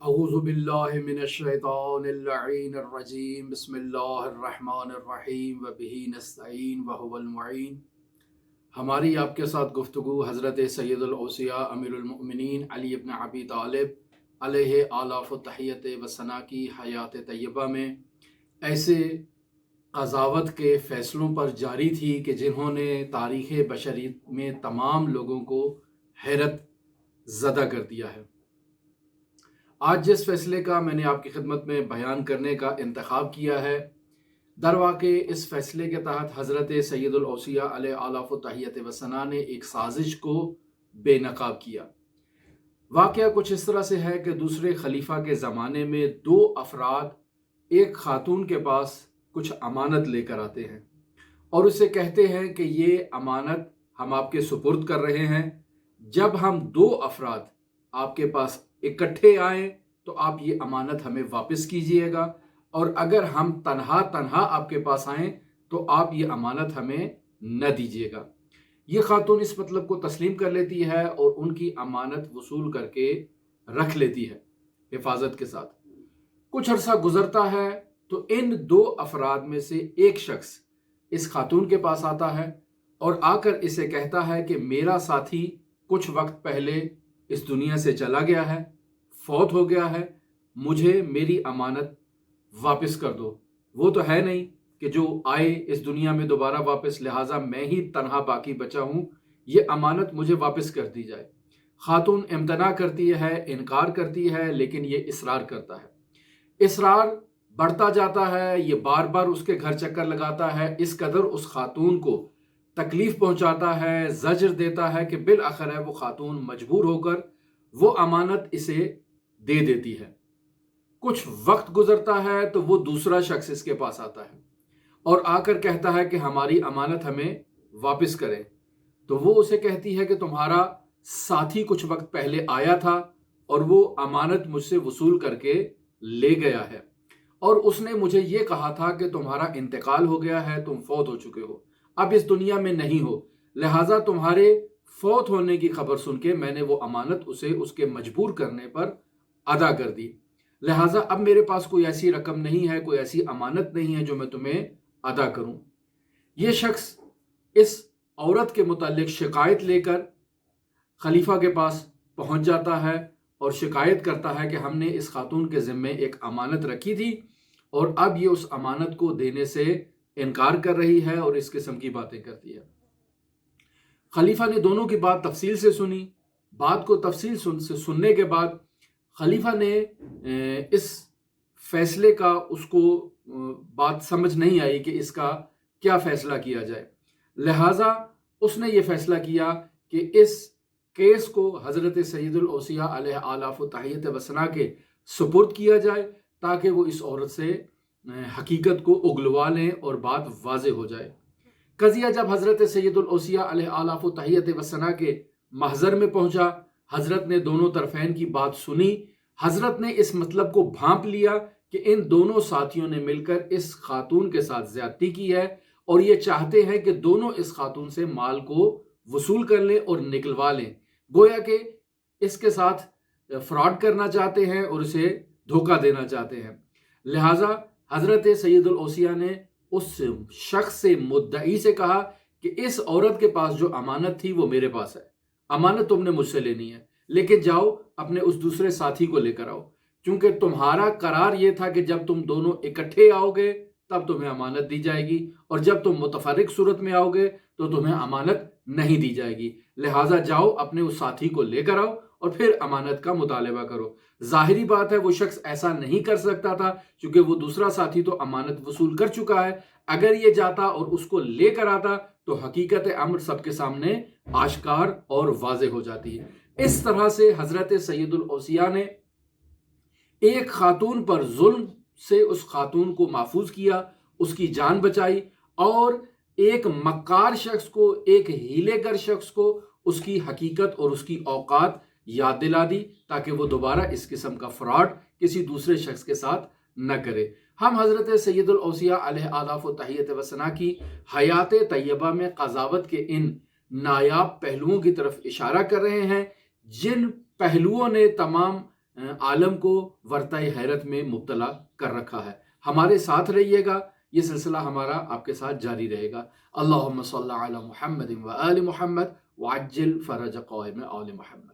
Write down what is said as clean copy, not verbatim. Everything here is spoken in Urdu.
اعوذ باللہ من الشیطان اللعین الرجیم بسم اللہ الرحمن الرحیم وبہ نستعین وہو المعین۔ ہماری آپ کے ساتھ گفتگو حضرت سید الاوصیاء امیر المؤمنین علی ابن ابی طالب علیہ آلاف و تحیت و ثنا کی حیات طیبہ میں ایسے قضاوت کے فیصلوں پر جاری تھی کہ جنہوں نے تاریخ بشریت میں تمام لوگوں کو حیرت زدہ کر دیا ہے۔ آج جس فیصلے کا میں نے آپ کی خدمت میں بیان کرنے کا انتخاب کیا ہے، در واقع اس فیصلے کے تحت حضرت سید الاوصیاء علیہ آلاف و تحیت و ثنا نے ایک سازش کو بے نقاب کیا۔ واقعہ کچھ اس طرح سے ہے کہ دوسرے خلیفہ کے زمانے میں دو افراد ایک خاتون کے پاس کچھ امانت لے کر آتے ہیں اور اسے کہتے ہیں کہ یہ امانت ہم آپ کے سپرد کر رہے ہیں، جب ہم دو افراد آپ کے پاس اکٹھے آئیں تو آپ یہ امانت ہمیں واپس کیجئے گا، اور اگر ہم تنہا آپ کے پاس آئیں تو آپ یہ امانت ہمیں نہ دیجئے گا۔ یہ خاتون اس مطلب کو تسلیم کر لیتی ہے اور ان کی امانت وصول کر کے رکھ لیتی ہے حفاظت کے ساتھ۔ کچھ عرصہ گزرتا ہے تو ان دو افراد میں سے ایک شخص اس خاتون کے پاس آتا ہے اور آ کر اسے کہتا ہے کہ میرا ساتھی کچھ وقت پہلے اس دنیا سے چلا گیا ہے، فوت ہو گیا ہے، مجھے میری امانت واپس کر دو۔ وہ تو ہے نہیں کہ جو آئے اس دنیا میں دوبارہ واپس، لہٰذا میں ہی تنہا باقی بچا ہوں، یہ امانت مجھے واپس کر دی جائے۔ خاتون امتناع کرتی ہے، انکار کرتی ہے، لیکن یہ اصرار کرتا ہے۔ اصرار بڑھتا جاتا ہے، یہ بار بار اس کے گھر چکر لگاتا ہے، اس قدر اس خاتون کو تکلیف پہنچاتا ہے، زجر دیتا ہے کہ بالآخر وہ خاتون مجبور ہو کر وہ امانت اسے دے دیتی ہے۔ کچھ وقت گزرتا ہے تو وہ دوسرا شخص اس کے پاس آتا ہے اور آ کر کہتا ہے کہ ہماری امانت ہمیں واپس کریں۔ تو وہ اسے کہتی ہے کہ تمہارا ساتھی کچھ وقت پہلے آیا تھا اور وہ امانت مجھ سے وصول کر کے لے گیا ہے، اور اس نے مجھے یہ کہا تھا کہ تمہارا انتقال ہو گیا ہے، تم فوت ہو چکے ہو، اب اس دنیا میں نہیں ہو، لہٰذا تمہارے فوت ہونے کی خبر سن کے میں نے وہ امانت اسے اس کے مجبور کرنے پر ادا کر دی، لہٰذا اب میرے پاس کوئی ایسی رقم نہیں ہے، کوئی ایسی امانت نہیں ہے جو میں تمہیں ادا کروں۔ یہ شخص اس عورت کے متعلق شکایت لے کر خلیفہ کے پاس پہنچ جاتا ہے اور شکایت کرتا ہے کہ ہم نے اس خاتون کے ذمے ایک امانت رکھی تھی اور اب یہ اس امانت کو دینے سے انکار کر رہی ہے اور اس قسم کی باتیں کرتی ہے۔ خلیفہ نے دونوں کی بات تفصیل سے سنی۔ بات کو تفصیل سے سننے کے بعد خلیفہ نے اس فیصلے کا اس کو بات سمجھ نہیں آئی کہ اس کا کیا فیصلہ کیا جائے، لہٰذا اس نے یہ فیصلہ کیا کہ اس کیس کو حضرت سید الاوصیاء علیہ آلاف و تحیت و ثنا کے سپرد کیا جائے تاکہ وہ اس عورت سے حقیقت کو اگلوا لیں اور بات واضح ہو جائے۔ قضیہ جب حضرت سید الاوصیاء علیہ آلاف و تحیت و ثنا کے محضر میں پہنچا، حضرت نے دونوں طرفین کی بات سنی۔ حضرت نے اس مطلب کو بھانپ لیا کہ ان دونوں ساتھیوں نے مل کر اس خاتون کے ساتھ زیادتی کی ہے اور یہ چاہتے ہیں کہ دونوں اس خاتون سے مال کو وصول کر لیں اور نکلوا لیں، گویا کہ اس کے ساتھ فراڈ کرنا چاہتے ہیں اور اسے دھوکہ دینا چاہتے ہیں۔ لہٰذا حضرت سید الاوصیاء نے اس شخص سے مدعی سے کہا کہ اس عورت کے پاس جو امانت تھی وہ میرے پاس ہے، امانت تم نے مجھ سے لینی ہے، لیکن جاؤ اپنے اس دوسرے ساتھی کو لے کر آؤ، چونکہ تمہارا قرار یہ تھا کہ جب تم دونوں اکٹھے آؤ گے تب تمہیں امانت دی جائے گی، اور جب تم متفرق صورت میں آؤ گے تو تمہیں امانت نہیں دی جائے گی، لہٰذا جاؤ اپنے اس ساتھی کو لے کر آؤ اور پھر امانت کا مطالبہ کرو۔ ظاہری بات ہے وہ شخص ایسا نہیں کر سکتا تھا کیونکہ وہ دوسرا ساتھی تو امانت وصول کر چکا ہے۔ اگر یہ جاتا اور اس کو لے کر آتا تو حقیقت امر سب کے سامنے آشکار اور واضح ہو جاتی ہے۔ اس طرح سے حضرت سید الاوصیاء نے ایک خاتون پر ظلم سے اس خاتون کو محفوظ کیا، اس کی جان بچائی، اور ایک مکار شخص کو، ایک ہیلے گر شخص کو اس کی حقیقت اور اس کی اوقات یاد دلا دی تاکہ وہ دوبارہ اس قسم کا فراڈ کسی دوسرے شخص کے ساتھ نہ کرے۔ ہم حضرت سید الاوصیاء علیہ آلاف و تحیت و ثنا کی حیات طیبہ میں قضاوت کے ان نایاب پہلوؤں کی طرف اشارہ کر رہے ہیں، جن پہلوؤں نے تمام عالم کو ورطۂ حیرت میں مبتلا کر رکھا ہے۔ ہمارے ساتھ رہیے گا، یہ سلسلہ ہمارا آپ کے ساتھ جاری رہے گا۔ اللہم صلی علی محمد و آل محمد وعجل فرج قائم آل محمد۔